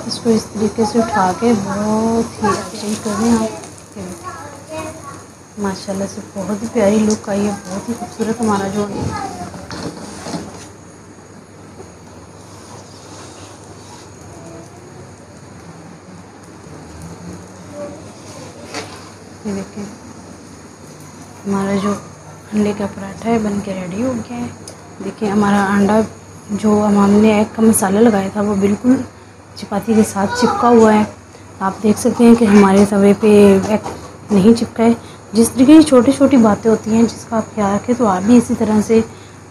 इसको इस तरीके से उठा के बहुत ही अच्छी करें आप। माशाल्लाह से बहुत ही प्यारी लुक आई है, बहुत ही खूबसूरत हमारा जो ये देखें हमारा जो अंडे का पराठा है बन के रेडी हो गया है। देखिए हमारा अंडा जो हमने एग का मसाला लगाया था वो बिल्कुल चपाती के साथ चिपका हुआ है। आप देख सकते हैं कि हमारे तवे पे एग नहीं चिपका है। जिस तरीके की छोटी छोटी बातें होती हैं जिसका आप ख्याल रखें तो आप भी इसी तरह से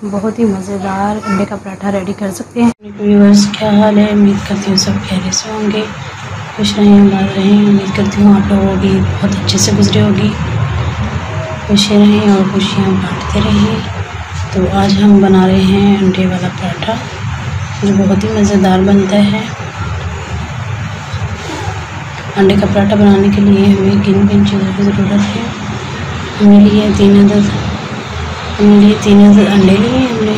बहुत ही मज़ेदार अंडे का पराठा रेडी कर सकते हैं। व्यूअर्स क्या हाल है, उम्मीद करती हूँ सब खैरियत से होंगे, खुश रहें, बात रहें। उम्मीद करती हूँ आप लोगों की बहुत अच्छे से गुजरी होगी। खुश रहें और खुशियाँ बांटते रहें। तो आज हम बना रहे हैं अंडे वाला पराठा जो बहुत ही मज़ेदार बनता है। अंडे का पराठा बनाने के लिए हमें किन किन चीज़ों की ज़रूरत है। हमने लिए 3 अदद अंडे लिए हमने,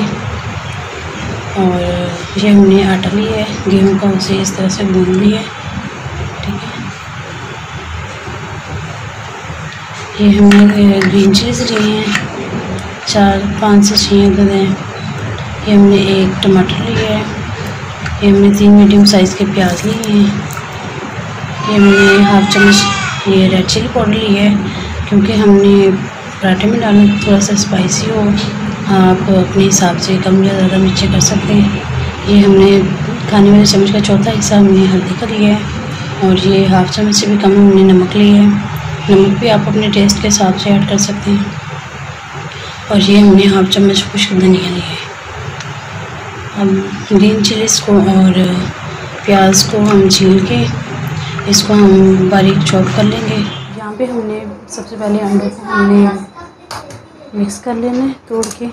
और ये हमने आटा लिया है गेहूं का, उसे इस तरह से गूंद लिया है। ठीक है, ये हमने ग्रीन चिलीज लिए हैं 4-5 से 6 अदद हैं। ये हमने 1 टमाटर लिया है। ये हमने 3 मीडियम साइज़ के प्याज लिए हैं। ये हमने हाफ चम्मच ये रेड चिली पाउडर लिया है क्योंकि हमने पराठे में डालना थोड़ा सा स्पाइसी हो। आप अपने हिसाब से कम या ज़्यादा मिर्ची कर सकते हैं। ये हमने खाने वाले चम्मच का चौथा हिस्सा हमने हल्दी का लिया है, और ये हाफ चम्मच से भी कम हमने नमक लिया है। नमक भी आप अपने टेस्ट के हिसाब से ऐड कर सकते हैं। और ये हमने हाफ चम्मच खुश्क धनिया लिया है। अब ग्रीन चिलीज़ को और प्याज को हम छील के इसको हम बारीक चॉप कर लेंगे। यहाँ पे हमने सबसे पहले अंडों को हमने मिक्स कर लेना है तोड़ के।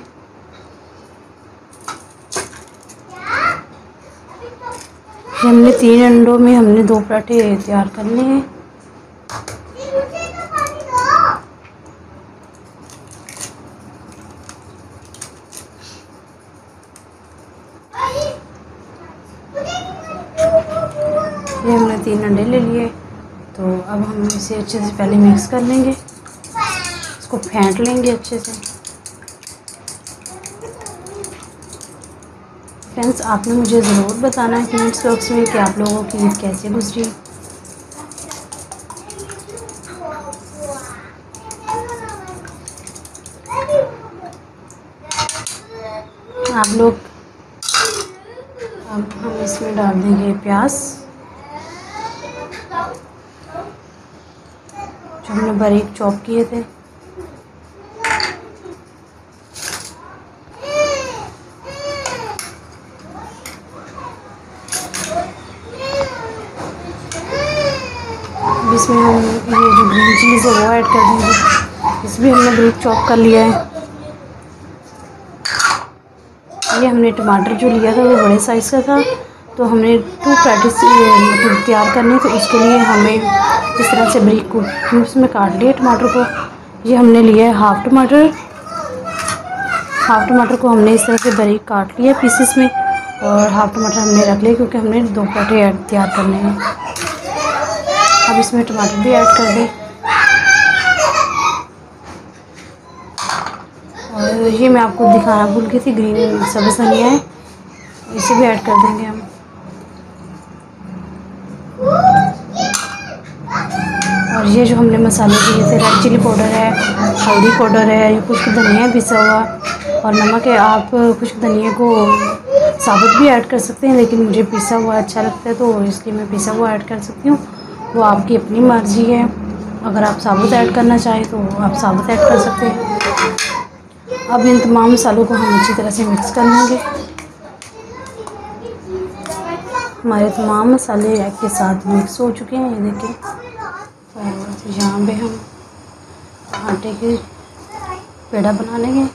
हमने 3 अंडों में हमने 2 पराठे तैयार करने हैं। ये हमने 3 अंडे ले लिए, तो अब हम इसे अच्छे से पहले मिक्स कर लेंगे, इसको फेंट लेंगे अच्छे से। फ्रेंड्स, आपने मुझे ज़रूर बताना है कमेंट्स बॉक्स में कि आप लोगों की ईद कैसे गुजरी। आप लोग अब हम इसमें डाल देंगे प्याज जो हमने बारीक चॉप किए थे। इसमें हम ये जो ग्रीन चिलीज़ है वो ऐड कर देंगे। इस भी हमने बारीक चॉप कर लिया है। ये हमने टमाटर जो लिया था वो बड़े साइज़ का था, तो हमने 2 पराठे तैयार करने, तो उसके लिए हमें इस तरह से बारीक क्यूब्स में काट लिया टमाटर को। ये हमने लिया है हाफ़ टमाटर को हमने इस तरह से बारीक काट लिया पीसेस में, और हाफ़ टमाटर हमने रख लिया क्योंकि हमने 2 पराठे तैयार करने हैं। अब इसमें टमाटर भी ऐड कर दें, और ये मैं आपको दिखाना भूल गई थी, ग्रीन सब्ज़ धनिया है, इसे भी ऐड कर देंगे हम। और ये जो हमने मसाले दिए थे, रेड चिली पाउडर है, हल्दी पाउडर है, ये खुश्क धनिया पिसा हुआ और नमक है। आप खुश्क धनिया को साबुत भी ऐड कर सकते हैं, लेकिन मुझे पिसा हुआ अच्छा लगता है तो इसलिए मैं पिसा हुआ ऐड कर सकती हूँ। वो आपकी अपनी मर्ज़ी है, अगर आप साबुत ऐड करना चाहें तो आप साबुत ऐड कर सकते हैं। अब इन तमाम मसालों को हम अच्छी तरह से मिक्स कर लेंगे। हमारे तमाम मसाले एग के साथ मिक्स हो चुके हैं, ये देखें। और यहाँ पे हम आटे के पेड़ा बना लेंगे।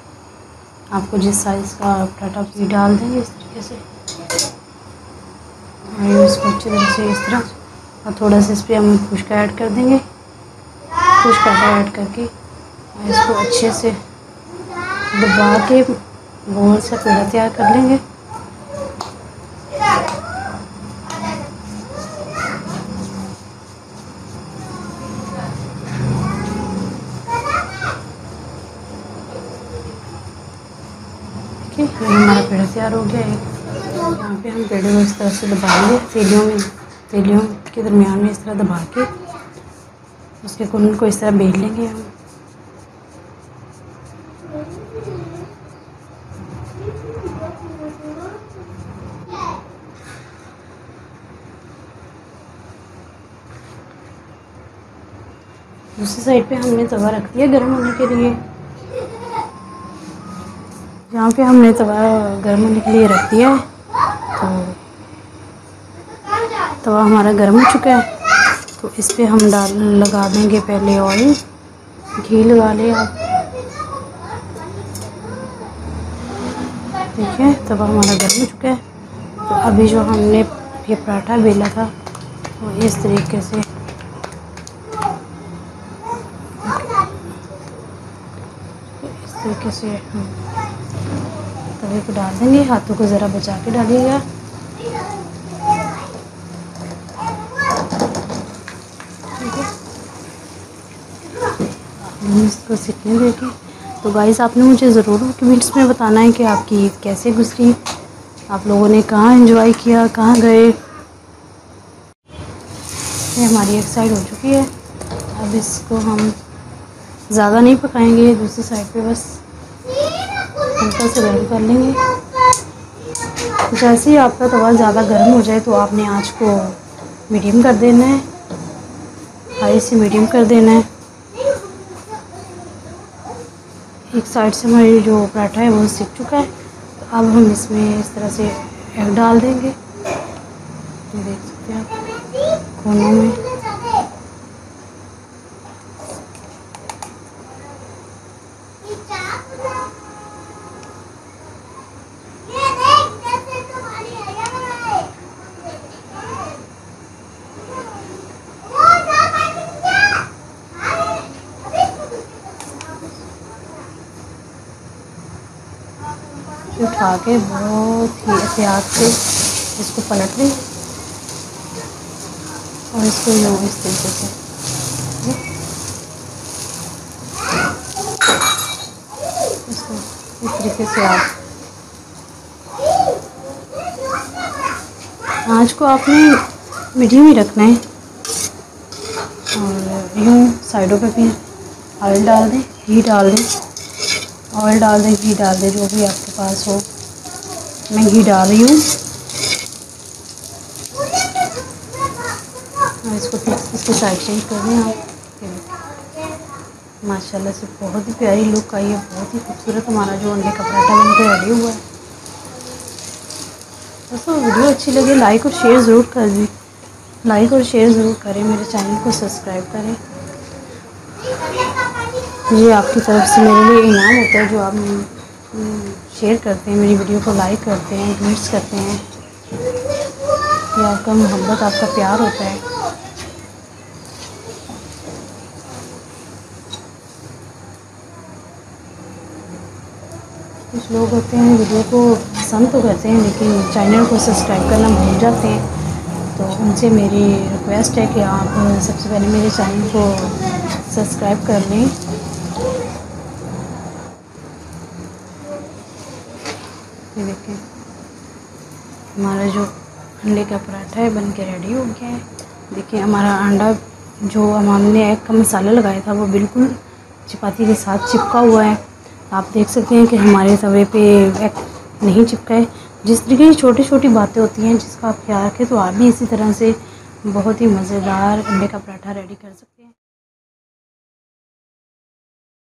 आपको जिस साइज़ का पराठा भी डाल देंगे इस तरीके से, और इसको अच्छी तरह से इस तरह, और थोड़ा सा इस पर हम खुश्क ऐड कर देंगे। खुश्क आटा ऐड करके इसको अच्छे से दबा के गोल सा पेड़ा तैयार कर लेंगे। तैयार हो गया है। यहाँ पे हम पेड़े को इस तरह से दबाएंगे, तेलियों के दरमियान में इस तरह दबा के उसके कुंडल को इस तरह बेल लेंगे हम। दूसरी साइड पे हमने तवा रख दिया गर्म होने के लिए। यहाँ पे हमने तवा गर्म होने के लिए रख दिया है, तो तवा हमारा गर्म हो चुका है। तो इस पे हम लगा देंगे पहले ऑयल, घी लगा ले आप। देखिए तवा हमारा गर्म हो चुका है। तो अभी जो हमने ये पराठा बेला था वो इस तरीके से हम तवे को डाल देंगे। हाथों को ज़रा बचा के डालिएगा। इसको सीखने देके। तो गाइस आपने मुझे ज़रूर कमेंट्स में बताना है कि आपकी ईद कैसे गुजरी, आप लोगों ने कहाँ एंजॉय किया, कहाँ गए। ये हमारी एक साइड हो चुकी है। अब इसको हम ज़्यादा नहीं पकाएंगे, दूसरी साइड पे बस हल्का से गर्म कर लेंगे। जैसे ही आपका तवा ज़्यादा गर्म हो जाए तो आपने आँच को मीडियम कर देना है, हाई से मीडियम कर देना है। एक साइड से हमारी जो पराठा है वो सिक चुका है। तो अब हम इसमें इस तरह से एग डाल देंगे। देख सकते हैं आप कोनों में। उठा के बहुत ही एहतियात से इसको पलट लें और इसको यूँ इस तरीके से इसको इस तरीके से आप आँच को आपने मीडियम ही रखना है। और यूँ साइडों पे भी ऑयल डाल दें, घी डाल दें, ऑयल डाल दें, घी डाल दें, जो भी आपके पास हो। मैं घी डाल रही हूँ और इसको फिर इसकी साइड चेंज कर दें आप। माशाल्लाह से बहुत ही प्यारी लुक आई है, बहुत ही खूबसूरत हमारा जो अंडे का पराठा बनकर रेडी हुआ है। दोस्तों वीडियो अच्छी लगे लाइक और शेयर ज़रूर कर दें, लाइक और शेयर ज़रूर करें, मेरे चैनल को सब्सक्राइब करें। ये आपकी तरफ से मेरे लिए इनाम होता है, जो आप शेयर करते हैं, मेरी वीडियो को लाइक करते हैं, कमेंट्स करते हैं। ये आपका मोहब्बत, आपका प्यार होता है। कुछ लोग होते हैं वीडियो को पसंद तो करते हैं लेकिन चैनल को सब्सक्राइब करना भूल जाते हैं। तो उनसे मेरी रिक्वेस्ट है कि आप सबसे पहले मेरे चैनल को सब्सक्राइब कर लें। ये देखें हमारा जो अंडे का पराठा है बन के रेडी हो गया है। देखिए हमारा अंडा जो हमने एग का मसाला लगाया था वो बिल्कुल चपाती के साथ चिपका हुआ है। आप देख सकते हैं कि हमारे तवे पे एग नहीं चिपका है। जिस तरीके की छोटी छोटी बातें होती हैं जिसका आप ख्याल रखें तो आप भी इसी तरह से बहुत ही मज़ेदार अंडे का पराठा रेडी कर सकते हैं।